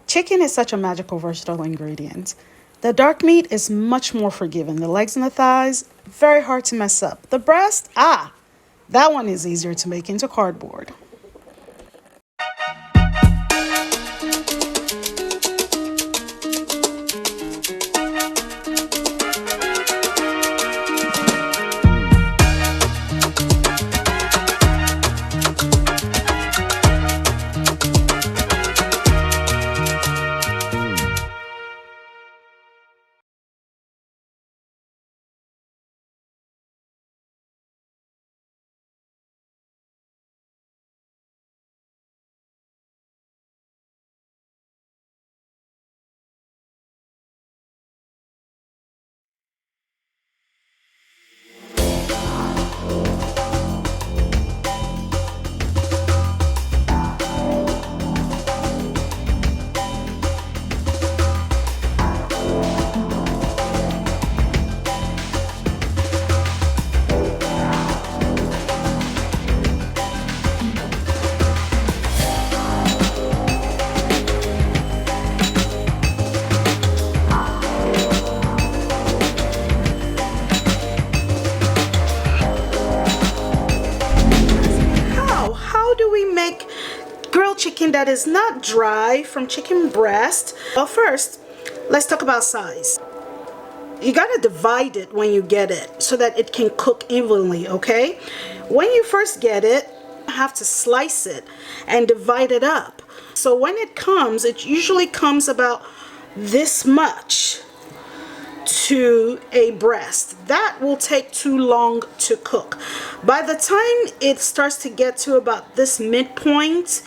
Chicken is such a magical, versatile ingredient. The dark meat is much more forgiving. The legs and the thighs, very hard to mess up. The breast, that one is easier to make into cardboard. Grilled chicken that is not dry from chicken breast. Well, first, let's talk about size. You gotta divide it when you get it so that it can cook evenly, okay? When you first get it, you have to slice it and divide it up. So when it comes, it usually comes about this much to a breast. That will take too long to cook. By the time it starts to get to about this midpoint,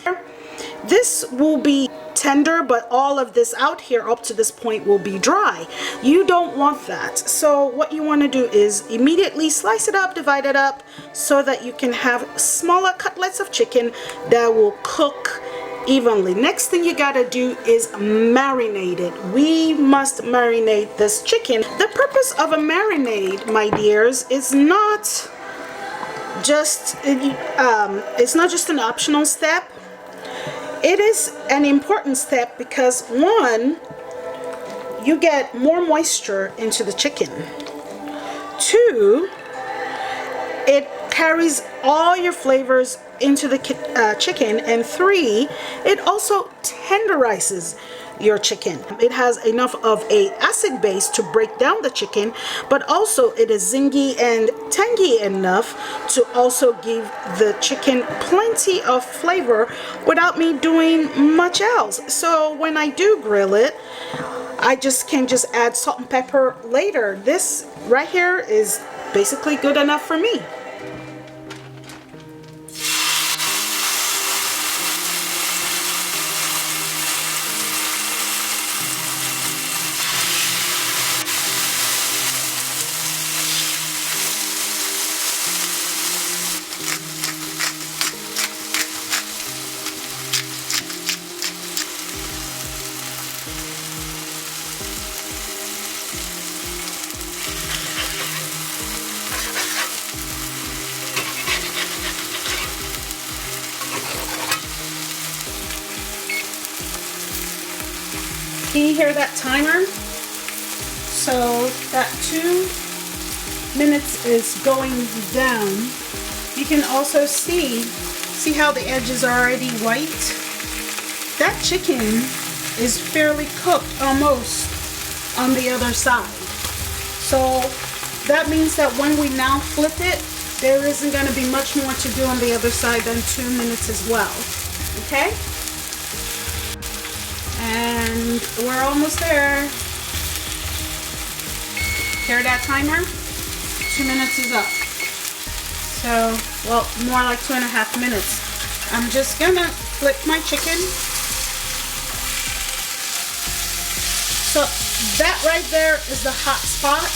this will be tender, but all of this out here up to this point will be dry. You don't want that. So what you want to do is immediately slice it up, divide it up, so that you can have smaller cutlets of chicken that will cook evenly. Next thing you gotta do is marinate it. We must marinate this chicken. The purpose of a marinade, my dears, is not just it's not just an optional step. It is an important step because, one, you get more moisture into the chicken. Two, it carries all your flavors into the chicken. And three, it also tenderizes your chicken. It has enough of a acid base to break down the chicken, but also it is zingy and tangy enough to also give the chicken plenty of flavor without me doing much else. So when I do grill it, I can just add salt and pepper later. This right here is basically good enough for me. Can you hear that timer? So that 2 minutes is going down. You can also see how the edges are already white? That chicken is fairly cooked almost on the other side. So that means that when we now flip it, there isn't going to be much more to do on the other side than 2 minutes as well. Okay? And we're almost there. Hear that timer? 2 minutes is up. So, well, more like 2.5 minutes. I'm just gonna flip my chicken. So that right there is the hot spot.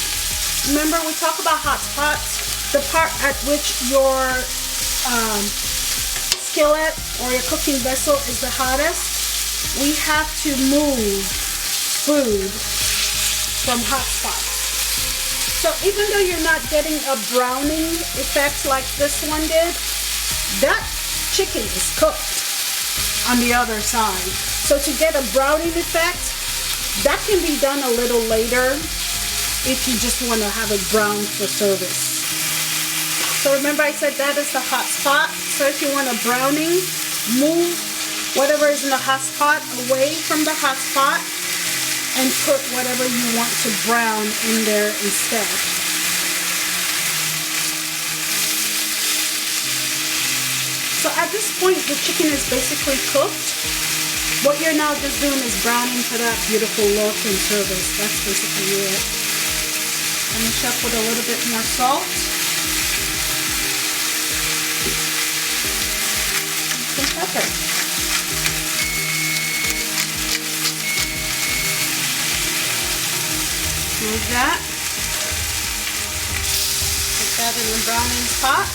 Remember, we talk about hot spots, the part at which your skillet or your cooking vessel is the hottest. We have to move food from hot spots. So even though you're not getting a browning effect like this one did, that chicken is cooked on the other side. So to get a browning effect, that can be done a little later if you just want to have it brown for service. So remember I said that is the hot spot. So if you want a browning, move whatever is in the hot spot away from the hot spot and put whatever you want to brown in there instead. So at this point, the chicken is basically cooked. What you're now just doing is browning for that beautiful look and service. That's basically it. Finish up with a little bit more salt. And pepper. Move that. Put that in the browning pot.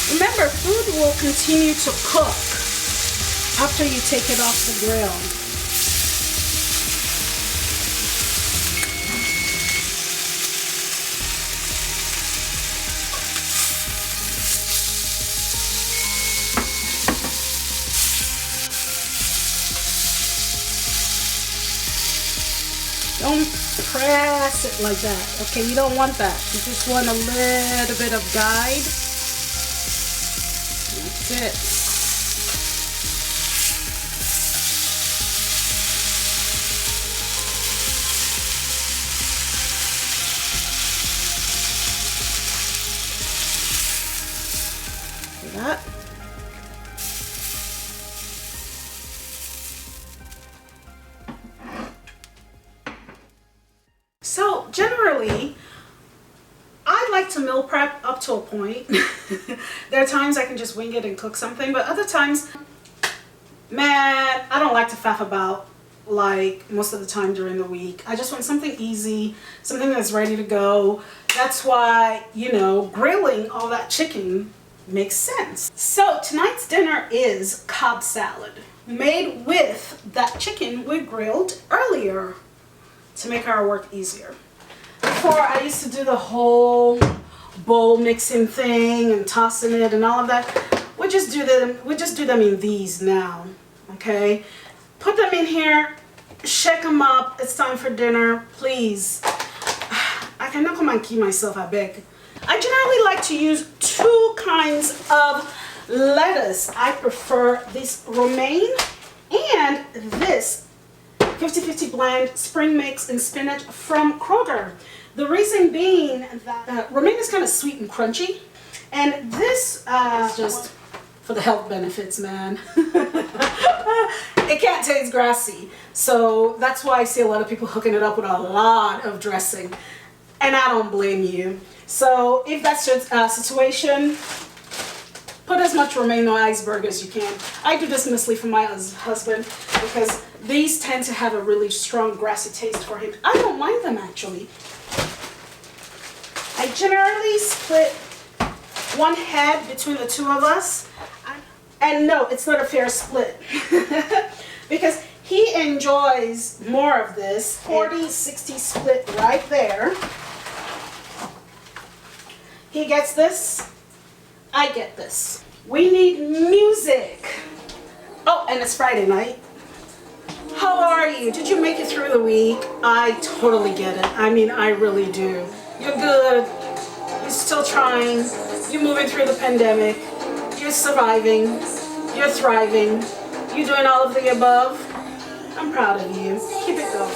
Remember, food will continue to cook after you take it off the grill. Don't press it like that, okay? You don't want that. You just want a little bit of guide. That's it. See that? So generally, I like to meal prep up to a point. There are times I can just wing it and cook something, but other times, man, I don't like to faff about like most of the time during the week. I just want something easy, something that's ready to go. That's why, you know, grilling all that chicken makes sense. So tonight's dinner is Cobb salad, made with that chicken we grilled earlier to make our work easier. Before, I used to do the whole bowl mixing thing and tossing it and all of that. We just do them in these now, okay? Put them in here, shake them up. It's time for dinner, please. I cannot come and keep myself, I beg. I generally like to use two kinds of lettuce. I prefer this romaine and this 50-50 blend spring mix and spinach from Kroger. The reason being that romaine is kind of sweet and crunchy, and this is just for the health benefits, man. It can't taste grassy, so that's why I see a lot of people hooking it up with a lot of dressing, and I don't blame you. So if that's your situation, put as much romaine or iceberg as you can. I do this mostly for my husband because these tend to have a really strong grassy taste for him. I don't mind them actually. I generally split one head between the two of us. And no, it's not a fair split. Because he enjoys more of this 40-60 split right there. He gets this, I get this. We need music. Oh, and it's Friday night. How are you? Did you make it through the week? I totally get it. I mean, I really do. You're good. You're still trying. You're moving through the pandemic. You're surviving. You're thriving. You're doing all of the above. I'm proud of you. Keep it going.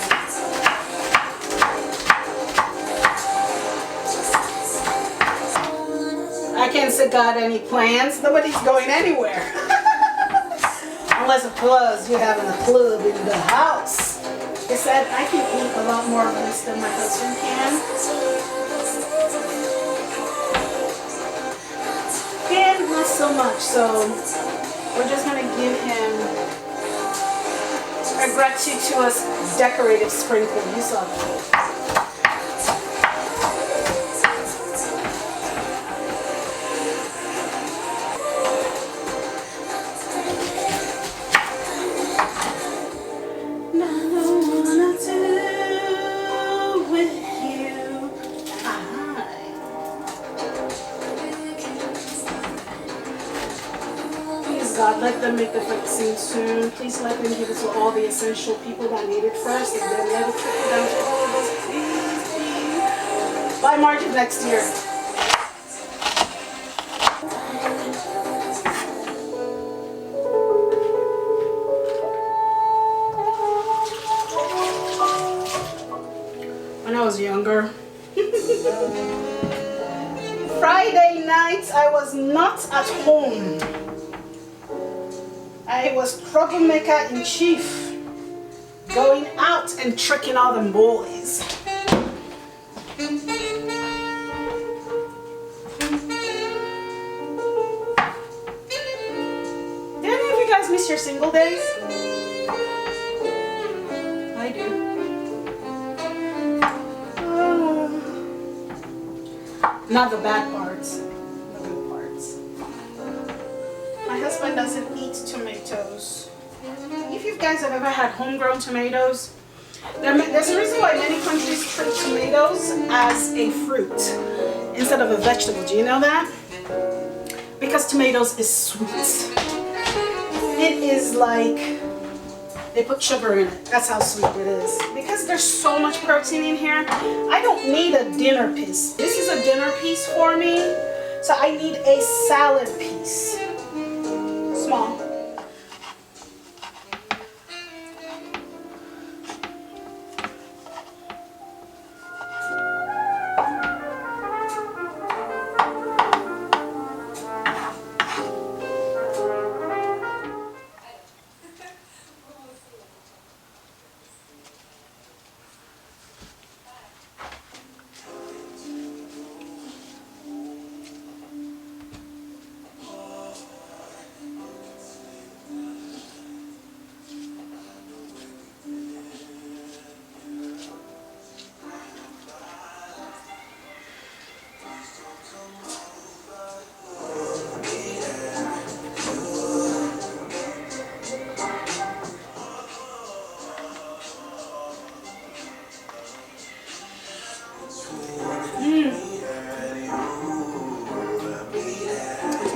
I can't say got any plans. Nobody's going anywhere. Unless, of course, you're having a club in the house. I said I can eat a lot more of this than my husband can. And not so much, so we're just going to give him a gratuitous decorative sprinkle. You saw that. God, let them make the vaccine soon. Please let them give it to all the essential people that need it first, and then let it trickle down to all of us. Please, please. By March of next year. When I was younger, Friday nights I was not at home. I was troublemaker in chief, going out and tricking all them boys. Did any of you guys miss your single days? I do. Not the bad parts, the good parts. My husband doesn't eat tomatoes. If you guys have ever had homegrown tomatoes, there's a reason why many countries treat tomatoes as a fruit instead of a vegetable. Do you know that? Because tomatoes is sweet. It is like they put sugar in it. That's how sweet it is. Because there's so much protein in here, I don't need a dinner piece. This is a dinner piece for me, so I need a salad piece. Small.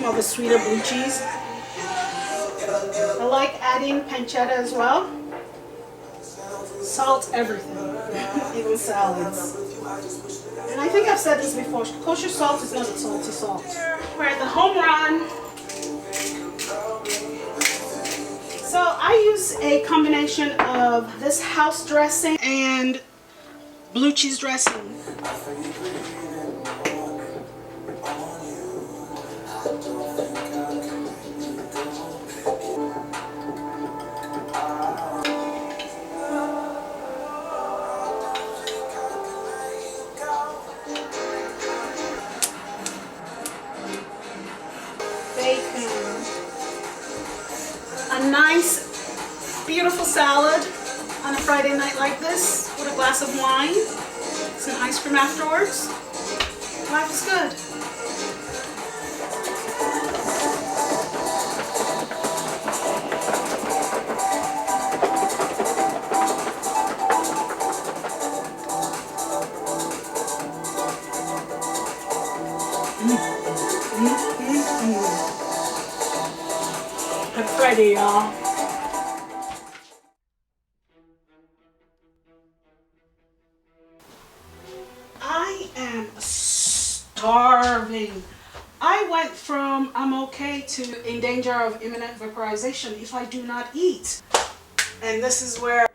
Of a sweeter blue cheese. I like adding pancetta as well. Salt everything, even salads. And I think I've said this before, kosher salt is not a salty salt. We're at the home run. So I use a combination of this house dressing and blue cheese dressing. A nice, beautiful salad on a Friday night like this with a glass of wine, some ice cream afterwards. Life is good. Happy Friday, y'all. I am starving. I went from I'm okay to in danger of imminent vaporization if I do not eat. And this is where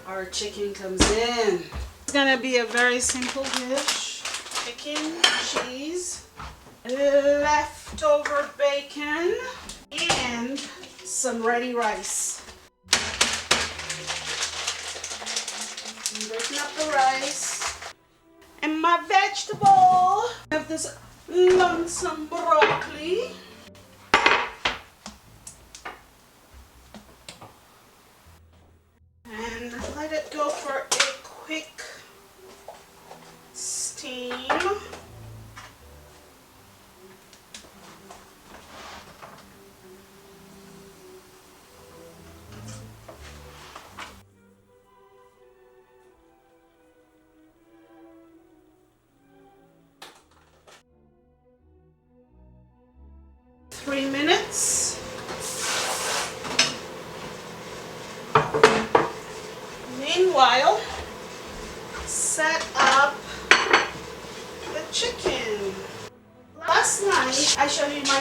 our chicken comes in. It's gonna be a very simple dish. Chicken, cheese, leftover bacon, and some ready rice. I'm breaking up the rice. And my vegetable. I have this lonesome broccoli. And let it go for a quick steam.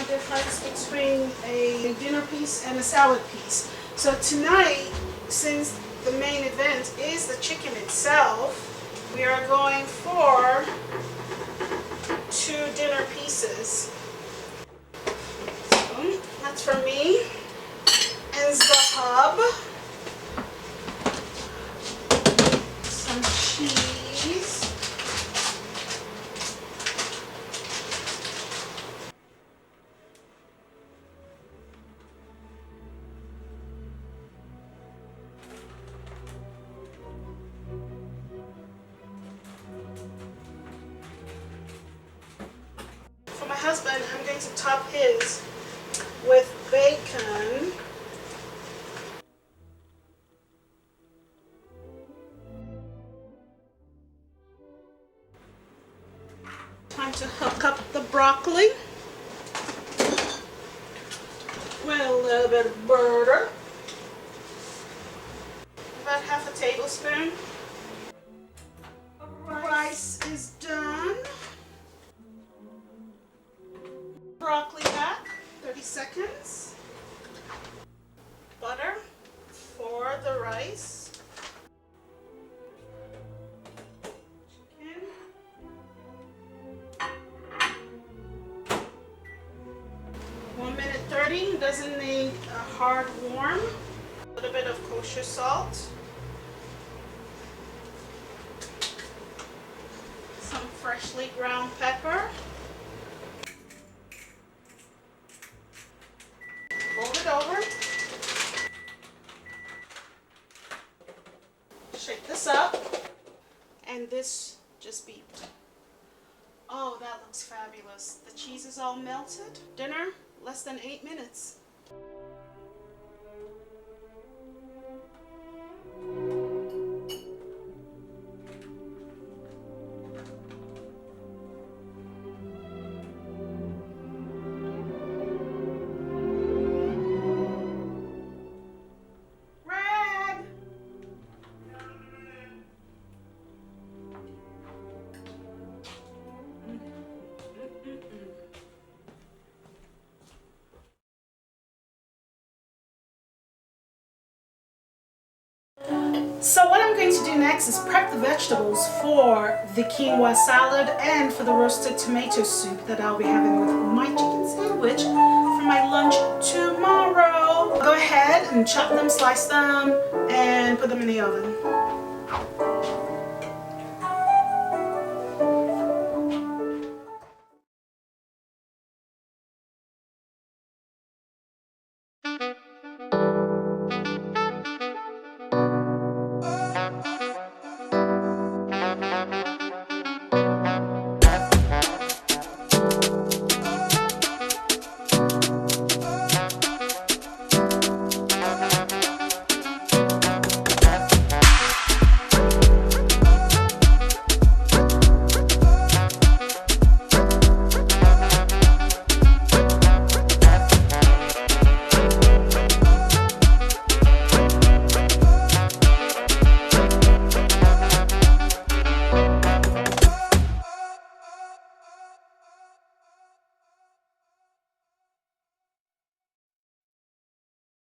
difference between a dinner piece and a salad piece. So tonight, since the main event is the chicken itself, we are going for 2 dinner pieces. So that's for me and Zahab. Some cheese. For my husband, I'm going to top his with bacon. Time to hook up the broccoli with a little bit of butter. About half a tablespoon. Rice is done. Broccoli back, 30 seconds. Butter for the rice. Chicken. One minute 30, doesn't need a hard warm. A little bit of kosher salt. Some freshly ground pepper. Fold it over. Shake this up. And this just beeped. Oh, that looks fabulous. The cheese is all melted. Dinner, less than 8 minutes. So what I'm going to do next is prep the vegetables for the quinoa salad and for the roasted tomato soup that I'll be having with my chicken sandwich for my lunch tomorrow. Go ahead and chop them, slice them, and put them in the oven.